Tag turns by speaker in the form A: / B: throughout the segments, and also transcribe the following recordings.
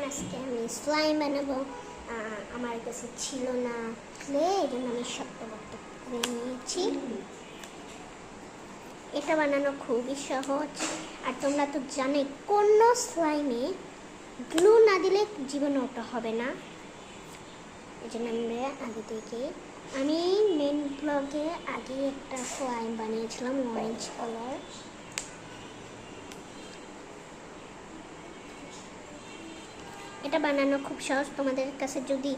A: আজকে আমি স্লাইম বানাবো। আমার কাছে ছিল না ক্লে, এই জন্য আমি শক্ত করে নিয়েছি। এটা বানানো খুবই সহজ। আর তোমরা তো জানোই কোনো স্লাইমে গ্লু না দিলে জীবনে ওটা হবে না। এই জন্য আমরা আগে থেকে আমি মেন ব্লগে আগে একটা স্লাইম বানিয়েছিলাম অরেঞ্জ কালার। এটা বানানো খুব সহজ। তোমাদের কাছে যদি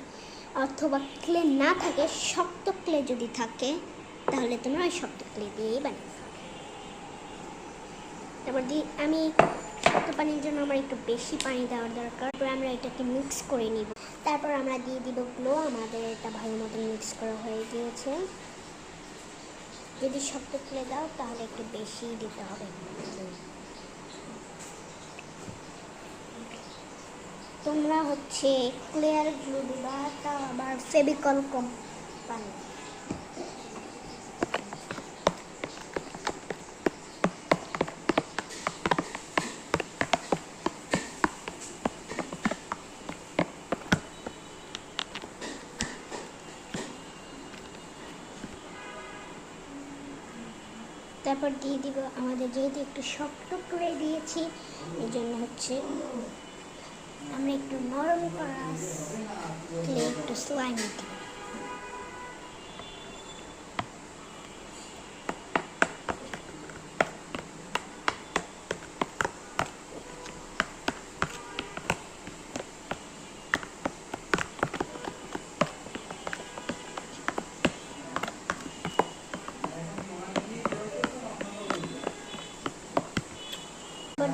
A: অথবা ক্লে না থাকে, শক্ত ক্লে যদি থাকে, তাহলে তোমরা ওই শক্ত ক্লে দিয়েই বানাবে। তারপর আমি শক্ত পানির জন্য আমার একটু বেশি পানি দেওয়ার দরকার। তারপর আমরা এটাকে মিক্স করে নিব। তারপর আমরা দিয়ে দিব গ্লো। আমাদের এটা ভালো মতন মিক্স করা হয়ে গিয়েছে। যদি শক্ত ক্লে দাও তাহলে একটু বেশি দিতে হবে। তোমরা হচ্ছে ক্লিয়ার গ্লু দিবা, তা আবার ফেভিকল কোম্পানি। তারপর দিয়ে দিব আমাদের যেহেতু একটু শক্ত করে দিয়েছি, এই জন্য হচ্ছে আমরা একটু নরম করা ক্লে একটু স্লাইম দিব।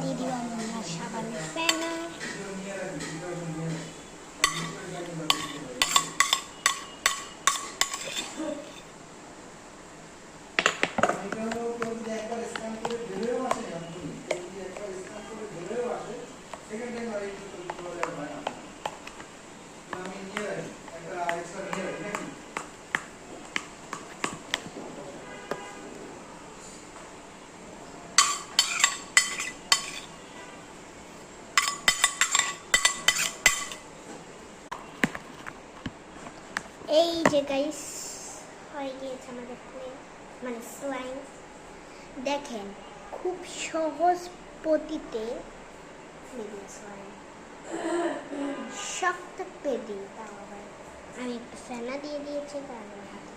A: দিয়ে দিব আমরা সাবানের ফেনা। এই যে গাইস হয়ে গিয়েছে আমাদের ক্লে, মানে স্লাইম। দেখেন খুব সহজ পদ্ধতিতে স্লাইম শক্ত পেদি। তাও আবার আমি একটু ফেনা দিয়ে দিয়েছি, তারপরে হাতে